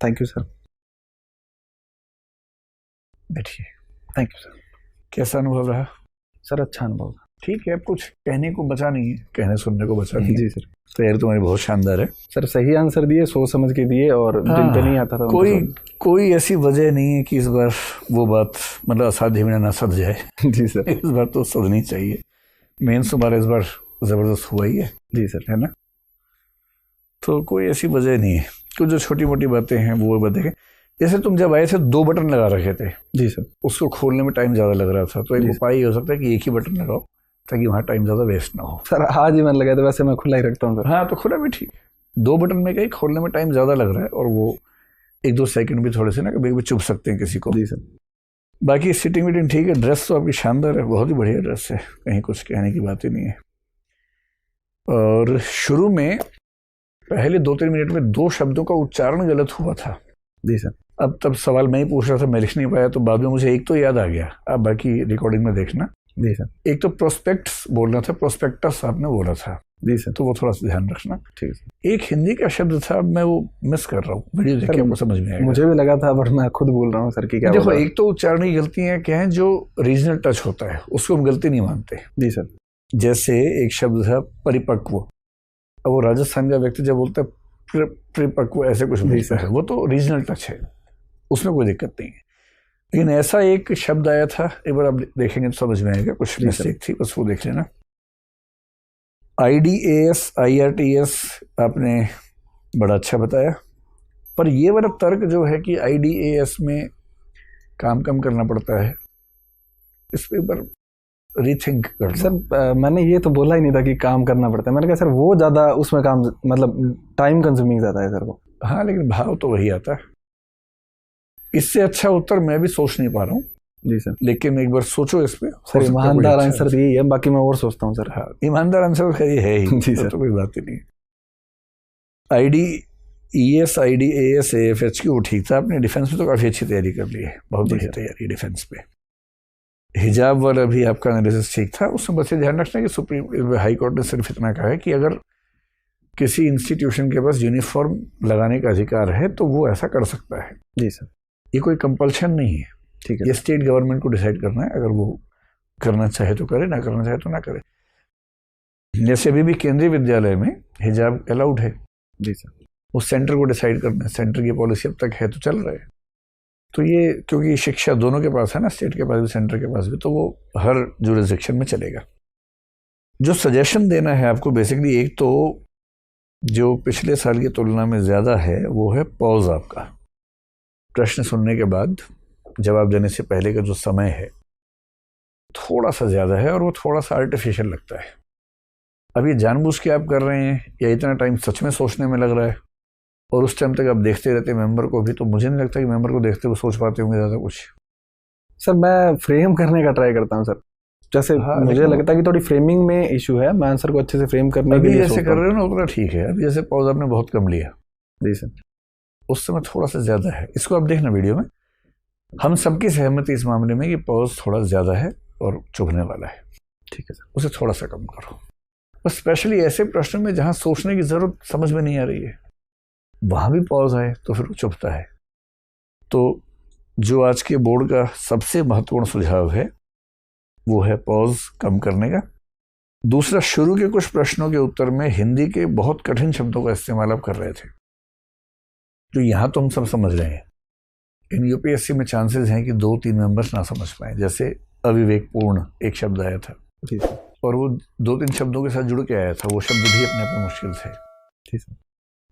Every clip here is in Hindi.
Thank you sir. बैठिए। Thank you sir. कैसा अनुभव रहा? सर अच्छा अनुभव था। ठीक है, अब कुछ कहने को बचा नहीं है, कहने सुनने को बचा नहीं है। जी सर। तैयारी तुम्हारी बहुत शानदार है सर सही आंसर दिए, सोच समझ के दिए, और जिन पे नहीं आता था कोई ऐसी वजह नहीं है कि इस बार वो बात मतलब असाध्य में ना सध जाए। जी सर। इस बार तो सधनी चाहिए। मेंस तुम्हारा इस बार जबरदस्त हुआ ही है। जी सर। है ना? तो कोई ऐसी वजह नहीं है। कुछ जो छोटी मोटी बातें हैं वो बताएं। जैसे तुम जब आए थे 2 बटन लगा रखे थे। जी सर। उसको खोलने में टाइम ज़्यादा लग रहा था, तो एक उपाय हो सकता है कि एक ही बटन लगाओ ताकि वहाँ टाइम ज़्यादा वेस्ट ना हो। सर आज ही मन लगा था, वैसे मैं खुला ही रखता हूँ सर। हाँ तो खुला भी ठीक। 2 बटन में कहीं खोलने में टाइम ज़्यादा लग रहा है, और वो 1-2 सेकंड भी थोड़े से ना कभी कभी चुभ सकते हैं किसी को। जी सर। बाकी सीटिंग वीटिंग ठीक है। ड्रेस तो आपकी शानदार है, बहुत ही बढ़िया ड्रेस है, कहीं कुछ कहने की बात ही नहीं है। और शुरू में पहले 2-3 मिनट में 2 शब्दों का उच्चारण गलत हुआ था। जी सर। अब तब सवाल मैं ही पूछ रहा था, मैं लिख नहीं पाया, तो बाद में मुझे एक तो याद आ गया। अब बाकी रिकॉर्डिंग में देखना। जी सर। एक तो प्रोस्पेक्ट्स बोलना था, प्रोस्पेक्टस आपने बोला था। जी सर। तो वो थोड़ा सा ध्यान रखना। ठीक है। एक हिंदी का शब्द था, मैं वो मिस कर रहा हूँ, वीडियो देख के आपको समझ में आएगा। मुझे भी लगा था, बट मैं खुद बोल रहा हूँ सर की क्या। देखो, एक तो उच्चारण की गलतियां क्या है, जो रीजनल टच होता है उसको हम गलती नहीं मानते। जी सर। जैसे एक शब्द था परिपक्व, अब वो राजस्थान का व्यक्ति जब बोलता है परिपक्व ऐसे कुछ बोलता है, वो तो रीजनल टच है, उसमें कोई दिक्कत नहीं है। लेकिन ऐसा एक शब्द आया था, एक बार आप देखेंगे तो समझ में आएगा, कुछ मिस्टेक थी, बस वो देख लेना। IDAS IRTS आपने बड़ा अच्छा बताया, पर ये वाला तर्क जो है कि IDAS में काम कम करना पड़ता है, इस पे एक बार रीथिंक कर लो। सर मैंने ये तो बोला ही नहीं था कि काम करना पड़ता है, मैंने कहा सर वो ज़्यादा उसमें काम, मतलब टाइम कंज्यूमिंग ज़्यादा है सर वो। हाँ, लेकिन भाव तो वही आता है। इससे अच्छा उत्तर मैं भी सोच नहीं पा रहा हूँ। जी सर। लेकिन एक बार सोचो इस पे। सर ईमानदार आंसर यही है, बाकी मैं और सोचता हूँ सर। हाँ, ईमानदार आंसर ये है ही। जी सर। तो कोई बात ही नहीं। IDES IDAS AFH वो ठीक था। आपने डिफेंस में तो काफ़ी अच्छी तैयारी कर ली है, बहुत बढ़िया तैयारी डिफेंस पे। हिजाब वाला भी आपका एनालिसिस ठीक था। उसमें बस ये ध्यान रखना कि सुप्रीम हाई कोर्ट ने सिर्फ इतना कहा है कि अगर किसी इंस्टीट्यूशन के पास यूनिफॉर्म लगाने का अधिकार है तो वो ऐसा कर सकता है। जी सर। ये कोई कंपल्शन नहीं है। ठीक है। ये स्टेट गवर्नमेंट को डिसाइड करना है, अगर वो करना चाहे तो करे, ना करना चाहे तो ना करे। जैसे अभी भी केंद्रीय विद्यालय में हिजाब अलाउड है। जी सर। वो सेंटर को डिसाइड करना है, सेंटर की पॉलिसी अब तक है तो चल रहा है। तो ये क्योंकि शिक्षा दोनों के पास है ना, स्टेट के पास भी सेंटर के पास भी, तो वो हर जुरिस्डिक्शन में चलेगा। जो सजेशन देना है आपको बेसिकली, एक तो जो पिछले साल की तुलना में ज़्यादा है वो है पॉज। आपका प्रश्न सुनने के बाद जवाब देने से पहले का जो समय है थोड़ा सा ज़्यादा है, और वो थोड़ा सा आर्टिफिशियल लगता है। अब ये जानबूझ के आप कर रहे हैं या इतना टाइम सच में सोचने में लग रहा है, और उस टाइम तक आप देखते रहते मेंबर को भी, तो मुझे नहीं लगता कि मेंबर को देखते हुए सोच पाते होंगे ज़्यादा कुछ। सर मैं फ्रेम करने का ट्राई करता हूँ सर, जैसे मुझे लगता है कि थोड़ी फ्रेमिंग में इशू है, मैं आंसर को अच्छे से फ्रेम करने के लिए जैसे कर रहे हो ना उतना ठीक है। अभी जैसे पॉज आपने बहुत कम लिया। जी सर। उस समय थोड़ा सा ज़्यादा है। इसको आप देखना वीडियो में, हम सबकी सहमति इस मामले में कि पॉज थोड़ा ज़्यादा है और चुभने वाला है। ठीक है सर। उसे थोड़ा सा कम करो। बस स्पेशली ऐसे प्रश्न में जहाँ सोचने की ज़रूरत समझ में नहीं आ रही है, वहाँ भी पॉज आए तो फिर चुभता है। तो जो आज के बोर्ड का सबसे महत्वपूर्ण सुझाव है वो है पॉज कम करने का। दूसरा, शुरू के कुछ प्रश्नों के उत्तर में हिंदी के बहुत कठिन शब्दों का इस्तेमाल आप कर रहे थे, तो यहाँ तो हम सब समझ रहे हैं। इन UPSC में चांसेस हैं कि 2-3 मेंबर्स ना समझ पाए। जैसे अविवेकपूर्ण एक शब्द आया था, और वो 2-3 शब्दों के साथ जुड़ के आया था, वो शब्द भी अपने आप में मुश्किल थे। ठीक है।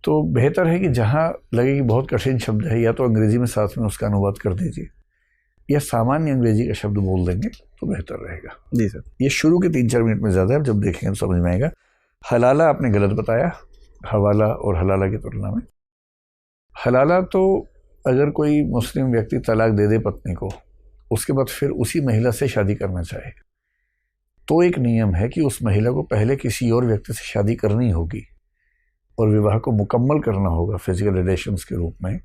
तो बेहतर है कि जहाँ लगे कि बहुत कठिन शब्द है, या तो अंग्रेजी में साथ में उसका अनुवाद कर दीजिए, या सामान्य अंग्रेजी का शब्द बोल देंगे तो बेहतर रहेगा। जी सर। ये शुरू के 3-4 मिनट में ज़्यादा है, जब देखेंगे तो समझ में आएगा। हलाला आपने गलत बताया, हवाला और हलाला की तुलना में। हलाला तो अगर कोई मुस्लिम व्यक्ति तलाक दे दे पत्नी को, उसके बाद फिर उसी महिला से शादी करना चाहे, तो एक नियम है कि उस महिला को पहले किसी और व्यक्ति से शादी करनी होगी और विवाह को मुकम्मल करना होगा फिजिकल रिलेशंस के रूप में।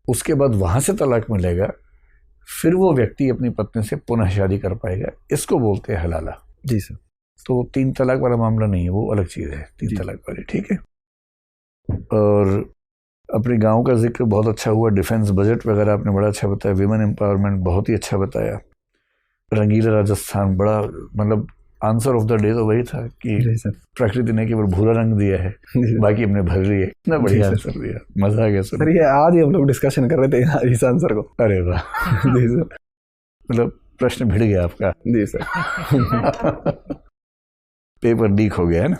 उसके बाद वहाँ से तलाक मिलेगा, फिर वो व्यक्ति अपनी पत्नी से पुनः शादी कर पाएगा। इसको बोलते हैं हलाला। जी सर। तो 3 तलाक वाला मामला नहीं है, वो अलग चीज़ है 3 तलाक वाली। ठीक है। और अपने गांव का जिक्र बहुत अच्छा हुआ, डिफेंस बजट वगैरह आपने बड़ा अच्छा बताया, विमेन एम्पावरमेंट बहुत ही अच्छा बताया, रंगीला राजस्थान बड़ा, मतलब आंसर ऑफ द डे तो वही था कि प्रकृति ने केवल भूरा रंग दिया है, बाकी हमने भर रही है। इतना बढ़िया आंसर दिया, मजा आ गया सर। ये आज ही हम लोग डिस्कशन कर रहे थे इस आंसर को। अरे वाह जी सर, मतलब प्रश्न भिड़ गया आपका। जी सर। पेपर लीक हो गया है ना।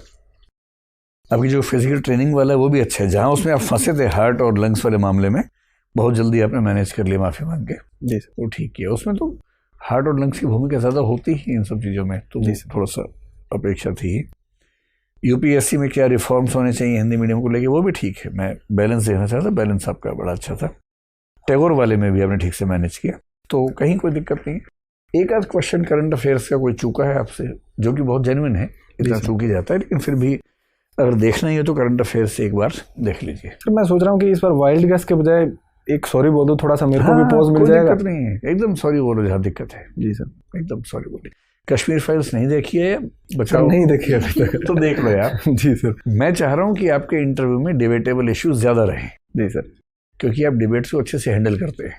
आपकी जो फिजिकल ट्रेनिंग वाला है वो भी अच्छा है, जहाँ उसमें आप फंसे थे हार्ट और लंग्स वाले मामले में, बहुत जल्दी आपने मैनेज कर लिया माफी मांग के। जी सर। वो ठीक किया। उसमें तो हार्ट और लंग्स की भूमिका ज़्यादा होती ही इन सब चीज़ों में, तो थोड़ा सा अपेक्षा थी। यूपीएससी में क्या रिफॉर्म्स होने चाहिए हिंदी मीडियम को लेके, वो भी ठीक है। मैं बैलेंस देखना चाहता, बैलेंस आपका बड़ा अच्छा था। टैगोर वाले में भी आपने ठीक से मैनेज किया, तो कहीं कोई दिक्कत नहीं है। एक आध क्वेश्चन करंट अफेयर्स का कोई चूका है आपसे, जो कि बहुत जेन्युइन है, इतना चूक ही जाता है, लेकिन फिर भी अगर देखना ही है तो करंट अफेयर्स से एक बार देख लीजिए। सर मैं सोच रहा हूँ कि इस बार वाइल्ड गेस के बजाय एक सॉरी बोल दो, थोड़ा सा मेरे को भी पॉज मिल जाएगा। दिक्कत नहीं है, एकदम सॉरी बोलो जहाँ दिक्कत है। जी सर, एकदम सॉरी बोलिए। कश्मीर फाइल्स नहीं देखी है बचाओ? नहीं देखी है अभी तक। तो देख लो यार। जी सर। मैं चाह रहा हूँ कि आपके इंटरव्यू में डिबेटेबल इश्यूज ज्यादा रहें। जी सर। क्योंकि आप डिबेट्स को अच्छे से हैंडल करते हैं,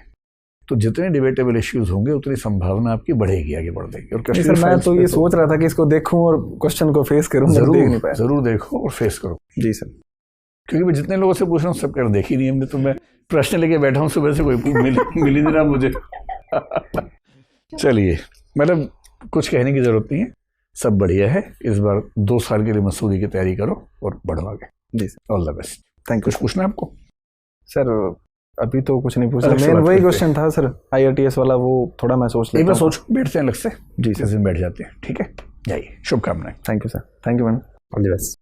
तो जितने डिबेटेबल इश्यूज होंगे उतनी संभावना आपकी बढ़ेगी, आगे बढ़ देगी। और कश्मीर सर मैं तो ये सोच रहा था कि इसको देखूं और क्वेश्चन को फेस करूं, जरूर देखो और फेस करो। जी सर। क्योंकि मैं जितने लोगों से पूछ रहा हूँ सब कर देखी नहीं हमने, तो मैं प्रश्न लेके बैठा हूँ सुबह से, कोई मिल ही नहीं रहा मुझे। चलिए, मतलब कुछ कहने की जरूरत नहीं है, सब बढ़िया है। इस बार 2 साल के लिए मसूरी की तैयारी करो और बढ़ो आगे। जी sir, all the best. Thank you. कुछ पूछना है आपको? सर अभी तो कुछ नहीं पूछा, मेन वही क्वेश्चन था सर IRTS वाला, वो थोड़ा मैं सोच लेता हूं। एक बार सोचो, बैठते हैं अलग से। जी किस दिन बैठ जाते हैं, ठीक है? जाइए, शुभकामनाएं। Thank you sir. Thank you ma'am. All the best.